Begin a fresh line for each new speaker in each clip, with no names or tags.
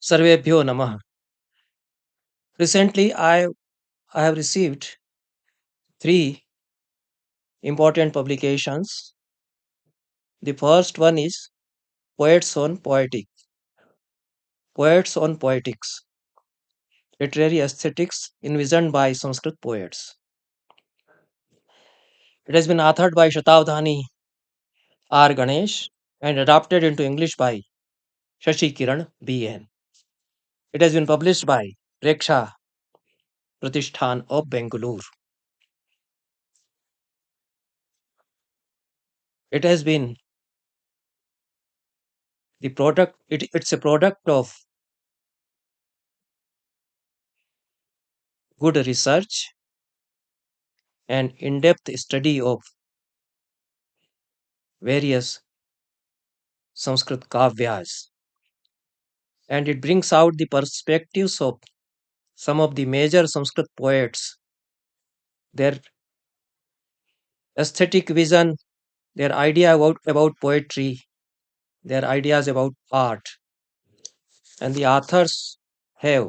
Sarvebhyo Namah. Recently, I have received three important publications. The first one is Poets on Poetics, Literary Aesthetics Envisioned by Sanskrit Poets. It has been authored by Shatavdhani R. Ganesh and adapted into English by Shashi Kiran B.N. It has been published by Preksha Pratishthan of Bengaluru. It has been it's a product of good research and in-depth study of various Sanskrit kavyas, and it brings out the perspectives of some of the major Sanskrit poets, their aesthetic vision, their idea about poetry, their ideas about art, and the authors have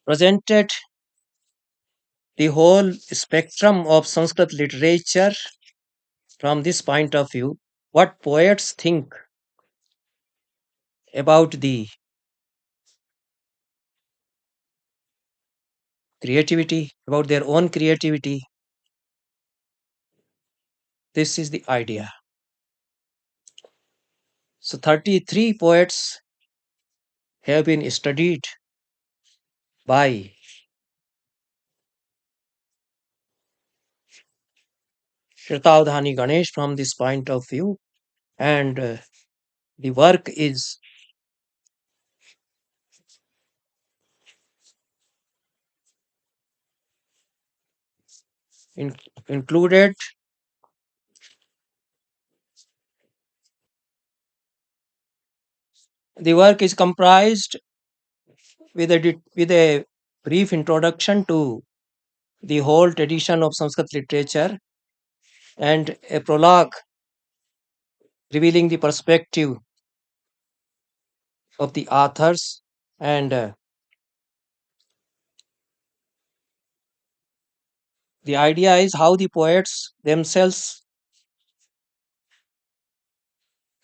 presented the whole spectrum of Sanskrit literature from this point of view, what poets think about the creativity, about their own creativity. This is the idea. So 33 poets have been studied by Shatavdhani Ganesh from this point of view, and the work is in, included the work is comprised with a brief introduction to the whole tradition of Sanskrit literature and a prologue revealing the perspective of the authors, and the idea is how the poets themselves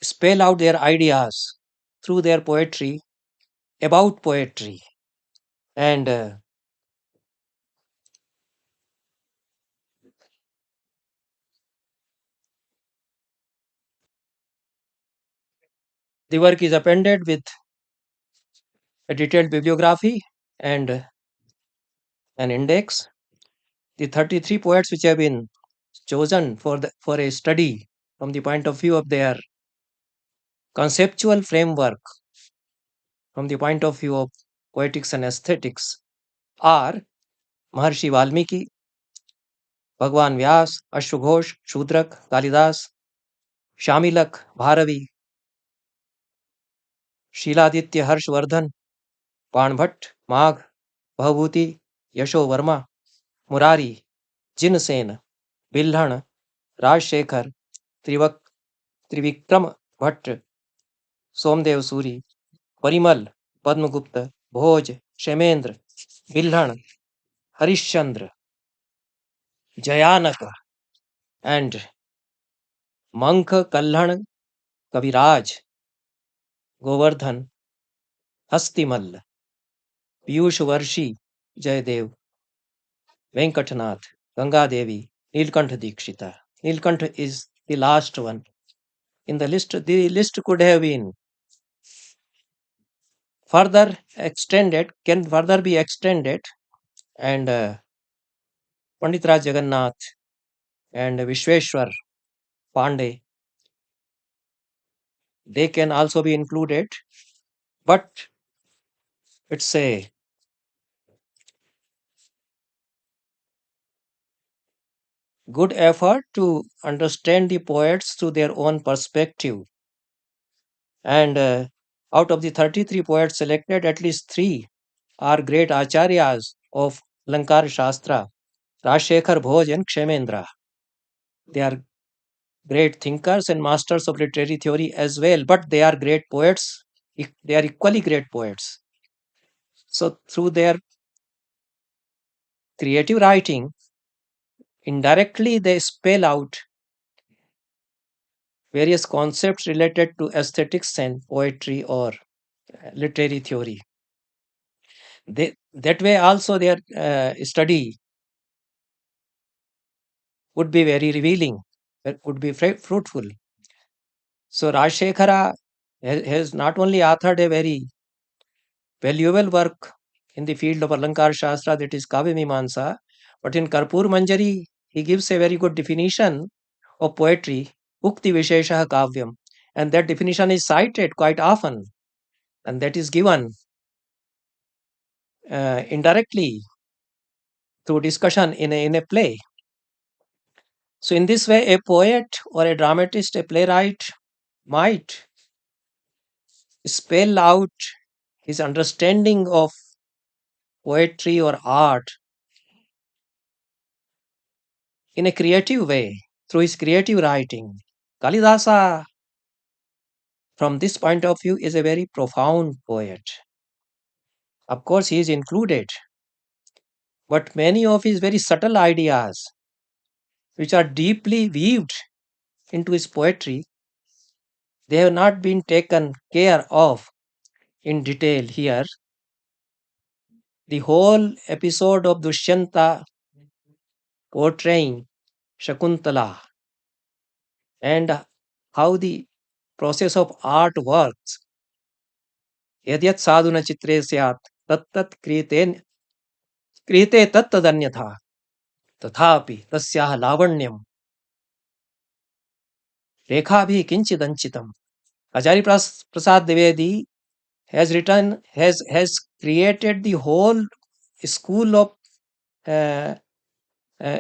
spell out their ideas through their poetry about poetry, and the work is appended with a detailed bibliography and an index. The 33 poets which have been chosen for a study from the point of view of their conceptual framework, from the point of view of poetics and aesthetics, are Maharshi Valmiki, Bhagwan Vyas, Ashwaghosh, Shudrak, Kalidas, Shamilak, Bharavi, Shiladitya Harshvardhan, Panbhat, Magh, Bhavbhuti, Yasho Verma, Murari, Jinsen, Bilhan, Rajshekhar, Trivak, Trivikram Bhatt, Somdev Suri, Parimal, Padmagupta, Bhoj, Shemendra, Bilhan, Harishchandra, Jayanaka, and Mankh Kalhan, Kaviraj, Govardhan, Hastimal, Piyush Varshi, Jaydev, Venkatanath, Ganga Devi, Nilkantha Dikshita. Nilkantha is the last one in the list. The list could have been further extended, can further be extended, and Pandit Raj Jagannath and Vishweshwar Pandey, they can also be included, but it's a good effort to understand the poets through their own perspective. And out of the 33 poets selected, at least three are great acharyas of Lankar Shastra, Rajshekhar Bhoj and Kshemendra. They are great thinkers and masters of literary theory as well, but they are great poets They are equally great poets. So through their creative writing, indirectly they spell out various concepts related to aesthetics and poetry or literary theory. That way also their study would be very revealing, would be fruitful. So Rajshekhara has not only authored a very valuable work in the field of Alankar Shastra, that is Kavya Mimamsa, but in Karpur Manjari, he gives a very good definition of poetry, Ukti Vishesha Kavyam. And that definition is cited quite often, and that is given indirectly through discussion in a play. So, in this way, a poet or a dramatist, a playwright might spell out his understanding of poetry or art in a creative way through his creative writing. Kalidasa, from this point of view, is a very profound poet. Of course, he is included, but many of his very subtle ideas, which are deeply weaved into his poetry, they have not been taken care of in detail here. The whole episode of Dushyanta portraying Shakuntala and how the process of art works. यद्यत् साधु न चित्रे स्यात् तत्तत् क्रियते तत्तदन्यथा तथापि तस्याः लावण्यम रेखाभिः किंचिदंचितम. Acharya Prasad Dwivedi has created the whole school of uh, uh,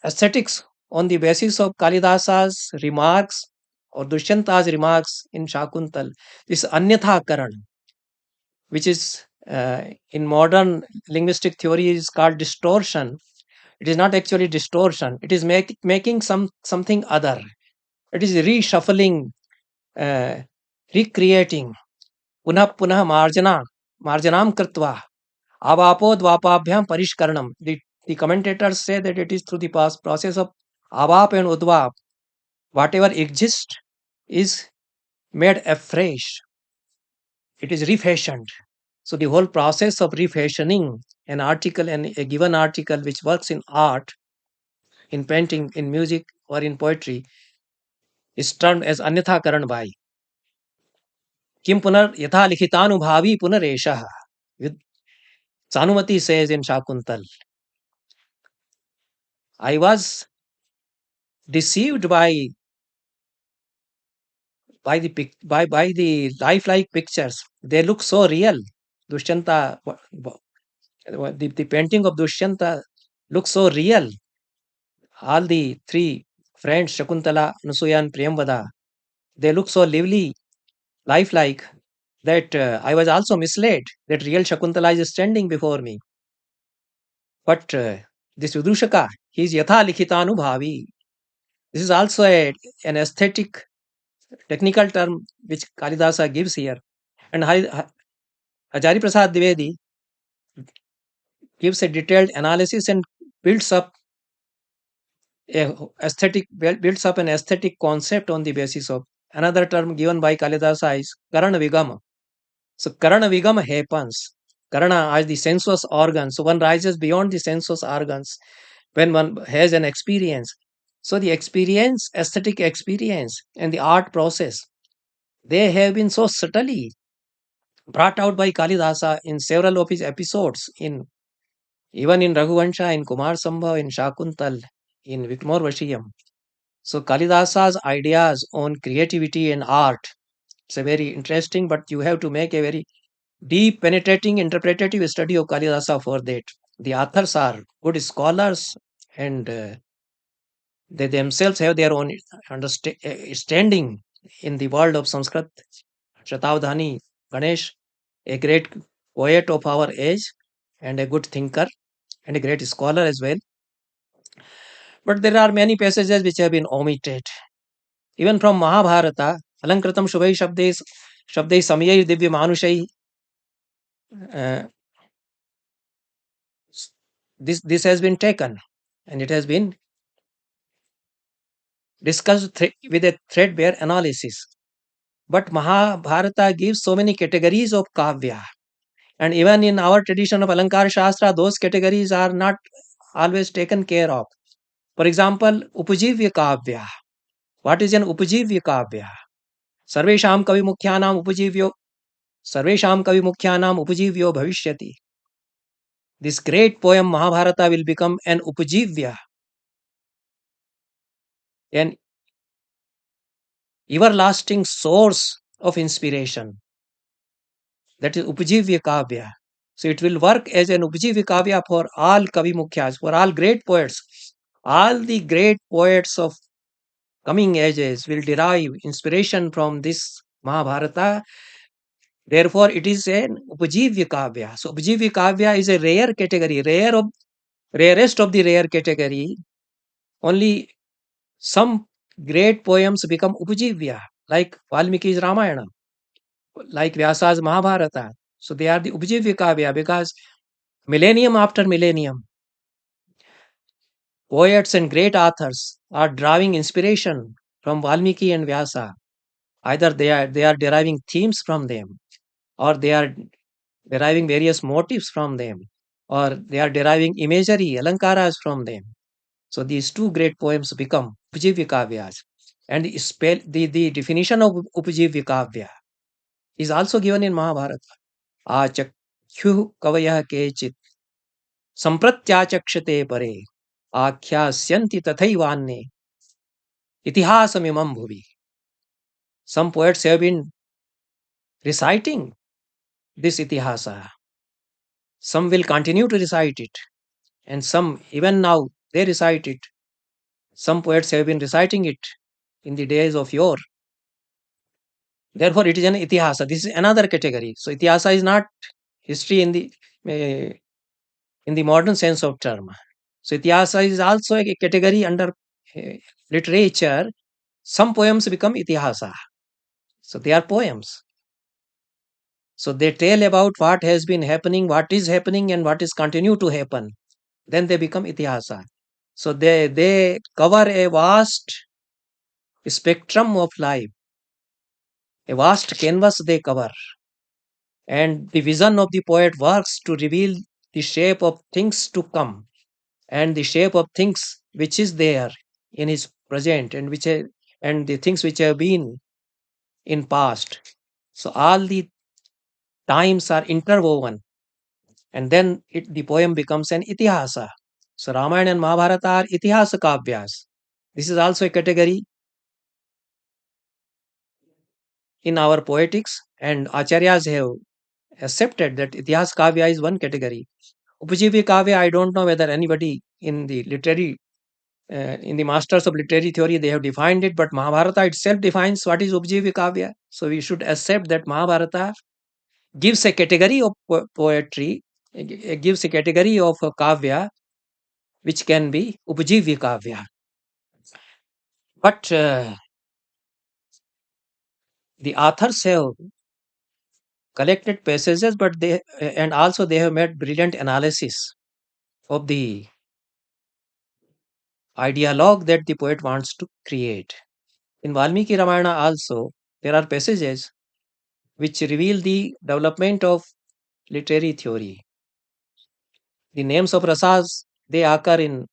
aesthetics on the basis of Kalidasa's remarks or Dushyanta's remarks in Shakuntal. This Anyatha Karan, which is in modern linguistic theory is called distortion. It is not actually distortion. It is making something other. It is reshuffling, uh, recreating. Punah punah marjanam krtva avapodvapabhyam parishkaranam. The commentators say that it is through the process of avap and udvap. Whatever exists is made afresh. It is refashioned. So the whole process of refashioning an article and a given article which works in art, in painting, in music, or in poetry is termed as Anyatha Karan Bhai. Kim punar yatha likhitanuبhavi punareshah. Sanumati says in Shakuntal, I was deceived by the lifelike pictures. They look so real. Dushyanta, the painting of Dushyanta looks so real. All the three friends, Shakuntala, Anusuya, and Priyamvada, they look so lively, lifelike, that I was also misled that real Shakuntala is standing before me. But this Vidushaka, he is Yatha Likhitanubhavi. This is also an aesthetic, technical term which Kalidasa gives here. And Acharya Prasad Dwivedi gives a detailed analysis and builds up builds up an aesthetic concept on the basis of another term given by Kalidasa is Karana Vigama. So Karana Vigama happens. Karana as the sensuous organ. So one rises beyond the sensuous organs when one has an experience. So the experience, aesthetic experience, and the art process, they have been so subtly brought out by Kalidasa in several of his episodes, in even in Raghuvansha, in Kumar Sambhav, in Shakuntal, in Vikmor Vashiyam. So Kalidasa's ideas on creativity and art, it's a very interesting, but you have to make a very deep, penetrating, interpretative study of Kalidasa for that. The authors are good scholars and they themselves have their own standing in the world of Sanskrit. Shatavdhani Ganesh, a great poet of our age and a good thinker and a great scholar as well. But there are many passages which have been omitted. Even from Mahabharata, Alankritam Shubhai Shabdes, Shabdai Samyai Divya Manushai. uh, this has been taken, and it has been discussed with a threadbare analysis. But Mahabharata gives so many categories of kavya, and even in our tradition of Alankar Shastra, those categories are not always taken care of. For example, Upajivya kavya. What is an Upajivya kavya? सर्वेषां कविमुख्यानाम् उपजीव्यो सर्वेषां कविमुख्यानाम् उपजीव्यो भविष्यति. This great poem Mahabharata will become an upajivya, an everlasting source of inspiration. That is upajivya kavya. So it will work as an upajivya kavya for all kavi mukhyas, for all great poets. All the great poets of coming ages will derive inspiration from this Mahabharata. Therefore, it is an upajivya kavya. So upajivya kavya is a rare category, rarest of the rare category. Only some great poems become upajivya, like Valmiki's Ramayana, like Vyasa's Mahabharata. So they are the upajivya kavya because millennium after millennium, poets and great authors are drawing inspiration from Valmiki and Vyasa. Either they are deriving themes from them, or they are deriving various motifs from them, or they are deriving imagery, alankaras from them. So these two great poems become Upajivya Kavyas. And the definition of Upajivya Kavya is also given in Mahabharata. Achakhyuh kavayah kechit sampratyachakshate pare akhyasyanti tathaivanne itihasamimam bhuvi. Some poets have been reciting this itihasa. Some will continue to recite it, and some even now they recite it. Some poets have been reciting it in the days of yore. Therefore, it is an itihasa. This is another category. So, itihasa is not history uh, in the modern sense of term. So, itihasa is also a category under uh, literature. Some poems become itihasa. So, they are poems. So, they tell about what has been happening, what is happening, and what is continue to happen. Then they become itihasa. So, they cover a vast spectrum of life, a vast canvas they cover. And the vision of the poet works to reveal the shape of things to come and the shape of things which is there in his present and and the things which have been in past. So all the times are interwoven, and then the poem becomes an itihasa. So Ramayana and Mahabharata are itihasa kavyas. This is also a category in our poetics, and acharyas have accepted that itihas kavya is one category. Upajivya kavya, I don't know whether anybody in the in the masters of literary theory, they have defined it, but Mahabharata itself defines what is Upajivya kavya. So we should accept that Mahabharata gives a category of poetry, gives a category of kavya, which can be Upajivya kavya. But the authors have collected passages, but and also they have made brilliant analysis of the ideologue that the poet wants to create. In Valmiki Ramayana also, there are passages which reveal the development of literary theory. The names of rasas, they occur in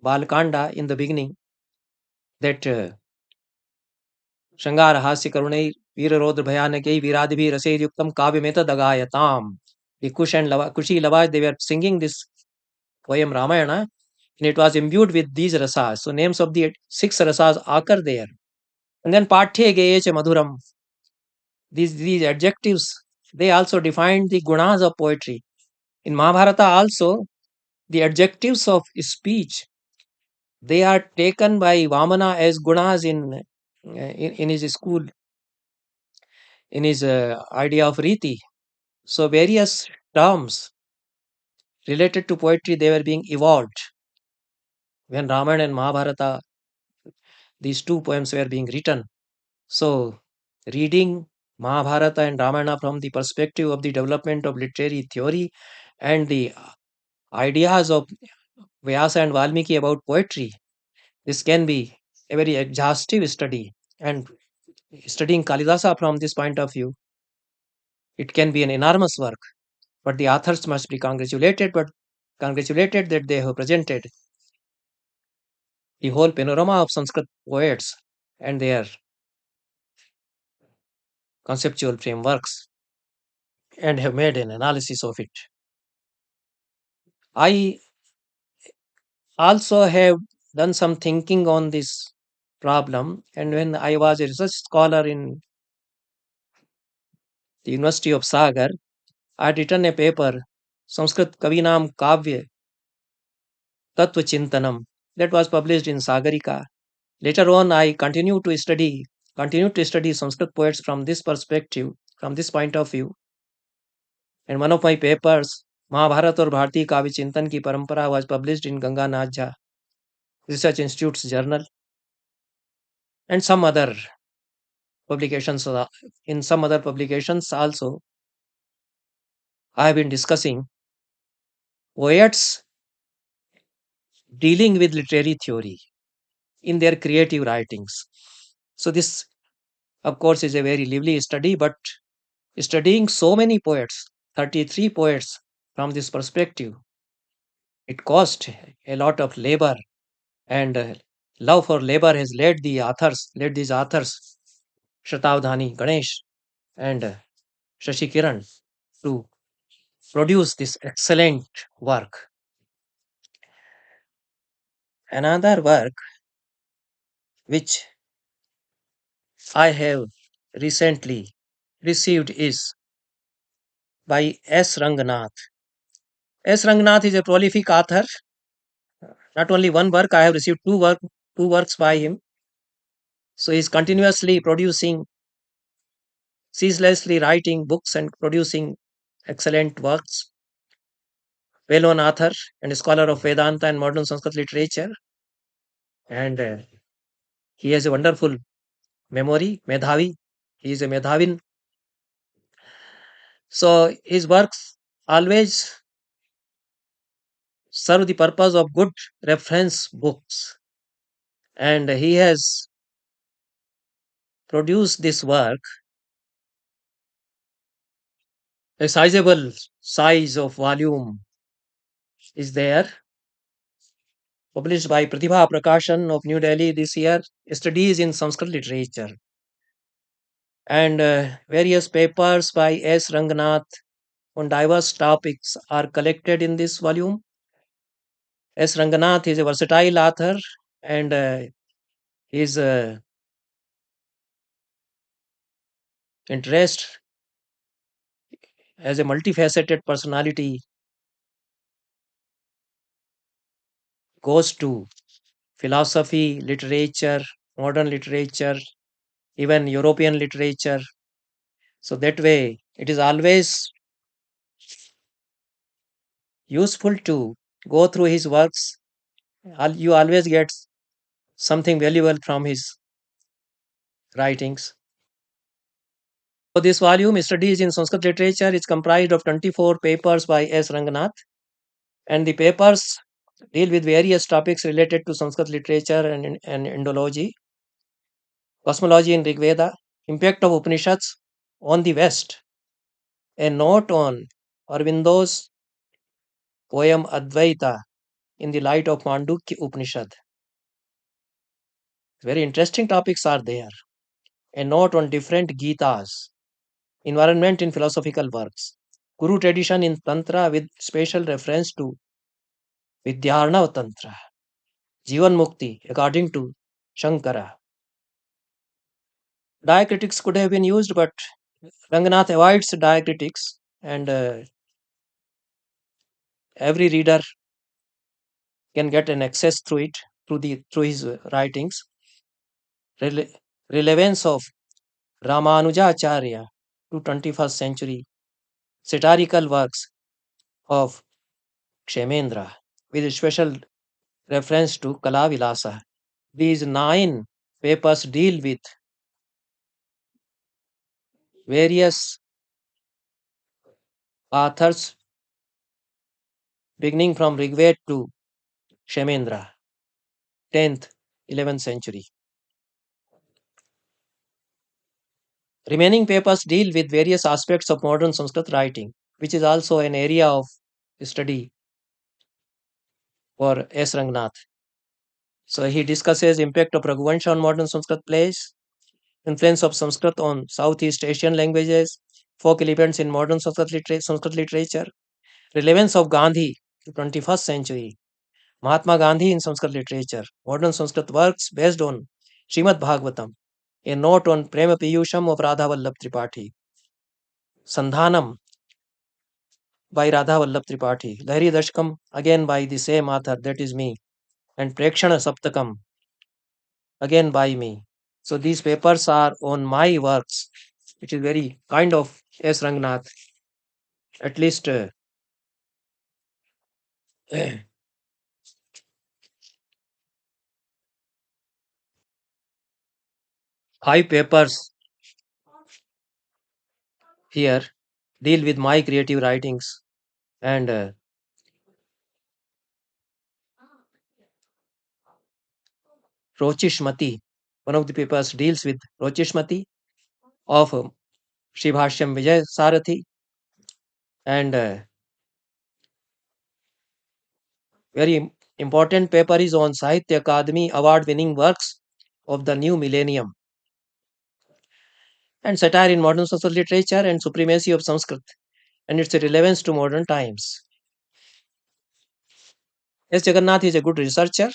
Balkanda in the beginning, that Shangara Hasya Karunai Veera Rodra Bhayanake Viradibhi Rased Yuktam Kavimeta Dagayatam. The Kushi Lavas, they were singing this poem Ramayana, and it was imbued with these rasas. So names of the six rasas occur there. And then Pathye Geyeche Madhuram. These adjectives, they also define the gunas of poetry. In Mahabharata also, the adjectives of speech, they are taken by Vamana as gunas in his school, in his idea of Riti. So various terms related to poetry, they were being evolved when Ramayana and Mahabharata, these two poems were being written. So reading Mahabharata and Ramayana from the perspective of the development of literary theory and the ideas of Vyasa and Valmiki about poetry. This can be a very exhaustive study, and studying Kalidasa from this point of view, it can be an enormous work. But the authors must be congratulated that they have presented the whole panorama of Sanskrit poets and their conceptual frameworks and have made an analysis of it. I also have done some thinking on this problem, and when I was a research scholar in the University of Sagar, I had written a paper, Sanskrit Kavinam Kavya Tattva Chintanam, that was published in Sagarika. Later on, I continued to study Sanskrit poets from this perspective, from this point of view. And one of my papers, Mahabharata और भारतीय काव्य चिंतन की परंपरा, was published in Ganga Nath Jha Research Institute's journal, and some other publications. In some other publications also, I have been discussing poets dealing with literary theory in their creative writings. So this, of course, is a very lively study, but studying so many poets, 33 poets from this perspective, it cost a lot of labor, and love for labor has led these authors, Shatavdhani, Ganesh, and Shashi Kiran, to produce this excellent work. Another work which I have recently received is by S. Ranganath. S. Ranganath is a prolific author. Not only one work, I have received two works by him. So he is continuously producing, ceaselessly writing books and producing excellent works. Well-known author and scholar of Vedanta and modern Sanskrit literature, and he has a wonderful memory. Medhavi, he is a Medhavin. So his works always serve the purpose of good reference books, and he has produced this work, a sizable size of volume is there, published by Pratibha Prakashan of New Delhi this year, Studies in Sanskrit Literature, and various papers by S. Ranganath on diverse topics are collected in this volume. S. Ranganath is a versatile author, and his interest as a multifaceted personality goes to philosophy, literature, modern literature, even European literature. So that way, it is always useful to go through his works. You always get something valuable from his writings. So this volume, Studies in Sanskrit Literature, is comprised of 24 papers by S. Ranganath, and the papers deal with various topics related to Sanskrit literature and Indology, cosmology in Rig Veda, impact of Upanishads on the West, a note on Aurobindo's poem Advaita in the light of Mandukya Upanishad. Very interesting topics are there. A note on different Gitas, environment in philosophical works, Guru tradition in Tantra with special reference to Vidyarnav Tantra, Jivan Mukti according to Shankara. Diacritics could have been used, but Ranganath avoids diacritics, and every reader can get an access through it, through his writings. Rele- Relevance of Ramanujacharya to 21st century satirical works of Kshemendra with special reference to Kalavilasa. These 9 papers deal with various authors beginning from Rigved to Shemendra, 10th, 11th century. Remaining papers deal with various aspects of modern Sanskrit writing, which is also an area of study for S. Rangnath. So he discusses impact of Raghuvansha on modern Sanskrit plays, influence of Sanskrit on Southeast Asian languages, folk elements in modern Sanskrit literature, relevance of Gandhi to 21st century, Mahatma Gandhi in Sanskrit literature, modern Sanskrit works based on Srimad Bhagavatam, a note on Prema Piyusham of Radha Vallabh Tripathi, Sandhanam by Radha Vallabh Tripathi, Lahiri Dashkam again by the same author, that is me, and Prekshana Saptakam again by me. So these papers are on my works, which is very kind of S. Rangnath. At least 5 papers here deal with my creative writings, and Rochishmati. One of the papers deals with Rochishmati of Sri Bhashyam Vijay Sarathi, and very important paper is on Sahitya Akademi award winning works of the new millennium and satire in modern social literature and supremacy of Sanskrit and its relevance to modern times. S. Jagannath is a good researcher,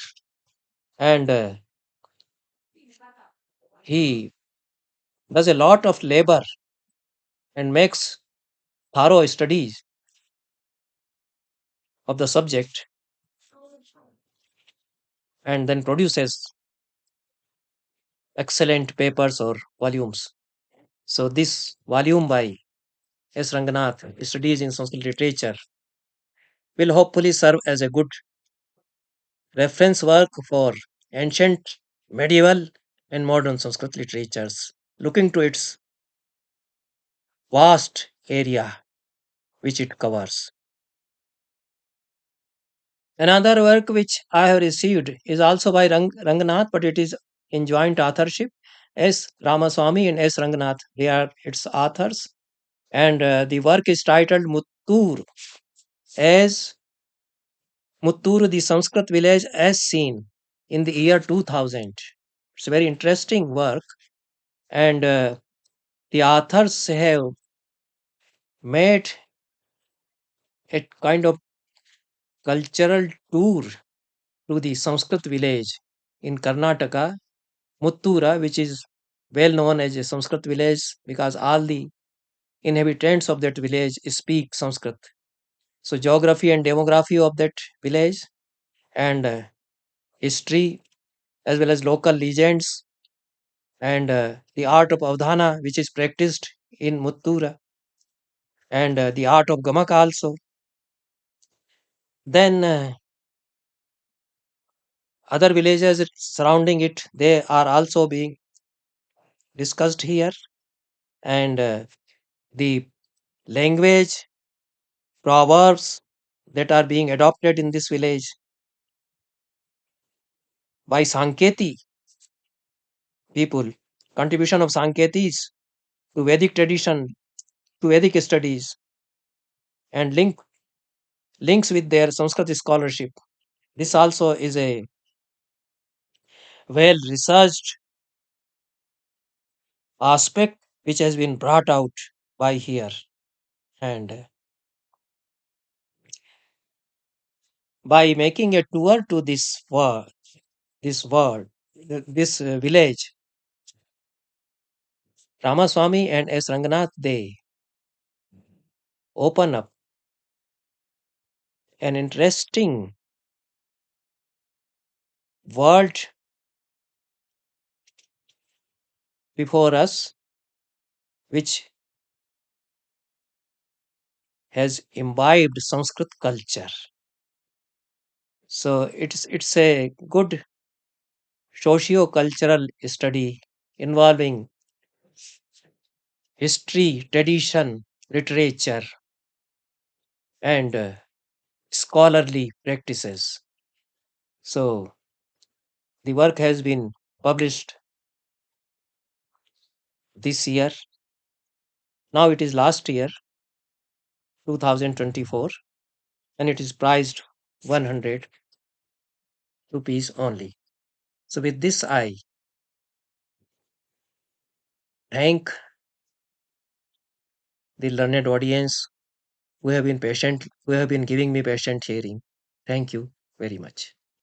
and he does a lot of labor and makes thorough studies of the subject and then produces excellent papers or volumes. So, this volume by S. Ranganath, Studies in Sanskrit Literature, will hopefully serve as a good reference work for ancient, medieval, and modern Sanskrit literatures, looking to its vast area which it covers. Another work which I have received is also by Ranganath, but it is in joint authorship. S. Ramaswamy and S. Ranganath, they are its authors, and the work is titled Muttur as Muttur, the Sanskrit village as seen in the year 2000. It's a very interesting work, and the authors have made a kind of cultural tour to the Sanskrit village in Karnataka, Muttura, which is well known as a Sanskrit village because all the inhabitants of that village speak Sanskrit. So, geography and demography of that village and history as well as local legends and the art of Avdhana, which is practiced in Muttura, and the art of Gamak also. Then other villages surrounding it, they are also being discussed here, and the language, proverbs that are being adopted in this village by Sanketi people, contribution of Sanketis to Vedic tradition, to Vedic studies, and links with their Sanskrit scholarship. This also is a well researched aspect which has been brought out by here, and by making a tour to this village, Ramaswamy and S. Ranganath, they open up an interesting world before us, which has imbibed Sanskrit culture. So it's a good socio-cultural study involving history, tradition, literature, and scholarly practices. So the work has been published this year. Now it is last year, 2024, and it is priced 100 rupees only. So with this, I thank the learned audience who have been patient, who have been giving me patient hearing. Thank you very much.